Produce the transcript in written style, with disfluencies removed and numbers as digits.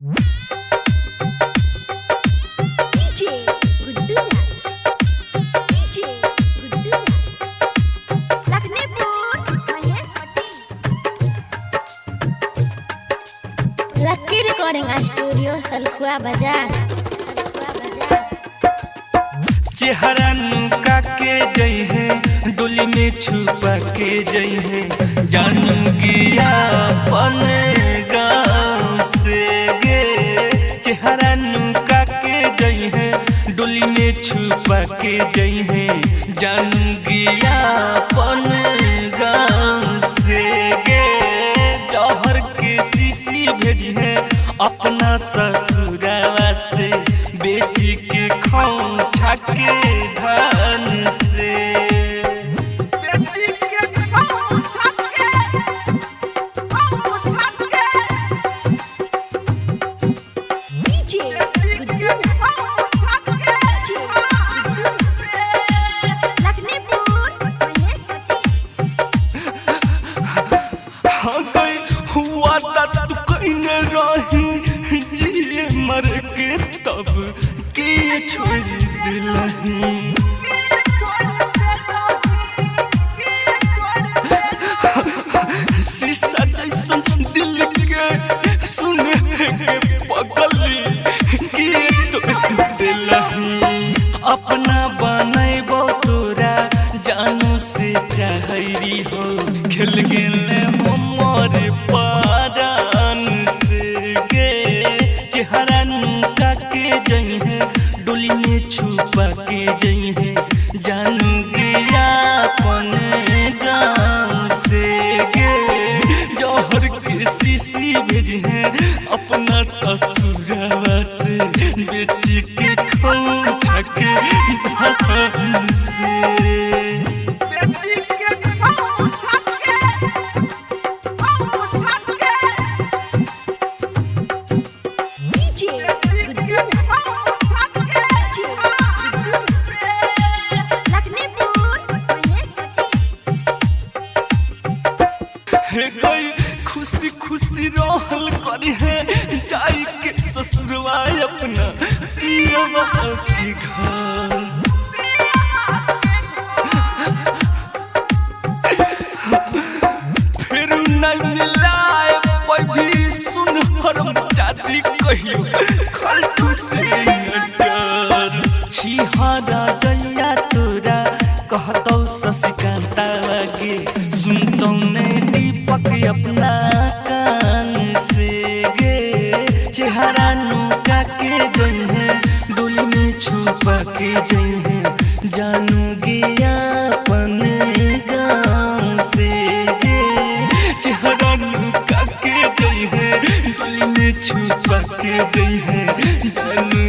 DJ Guddu Raj, DJ Guddu Raj, Lakhnipur, Maheshwati. Lucky Recording Studio, Salkhua Bazaar. चेहरा नुका के जई है डोली में छुपा के जई है जानू गिया अपन गाँव से गे। चेहरा नुका के जई है डोली में छुपा के जई है जानू गिया अपन गाँव से गे। जौहर के शीशी भेजी है अपना ससुरावा से बेच के खाऊं छाके धन से। बेच के खाऊं छाके DJ Guddu Raj, DJ Guddu Raj, Lakhnipur, Maheshwati. हाँ गई हुआ तू कहीं रही जिए मर के तब के छोड़ दिलही। शीशा जैसन दिल के सुने के पगली के तोड़ दिलही। अपना बनैबो तोरा जानू से चाहरी हो खेल गेले हमर पारान से गे। चेहरा नुका के जई है डोली में छुपा के जई है जानू गिया अपन गाँव से गे। जौहर के शीशी भेजी है अपना ससुरावा से बेच के खाऊं छके धन से। बेच के खाऊं छके DJ Guddu Raj, DJ Guddu Raj, Lakhnipur, Maheshwati. हे गई खुशी खुशी रहल करी है जाई के ससुरवा अपना पियवा के घर। फिर नहीं मिलाए भी सुन हरम जाती कहियो खलठू से नजर। छिहरा जैया तोरा कहतौ शशिकांता गे सुनतौ ने दीपक अपना कान से गे। चेहरा नुका के जई है डोली में छुपा के जई है जानू गिया अपन गाँव से गे। चेहरा नुका के जई है डोली में छुपा के जई है जानू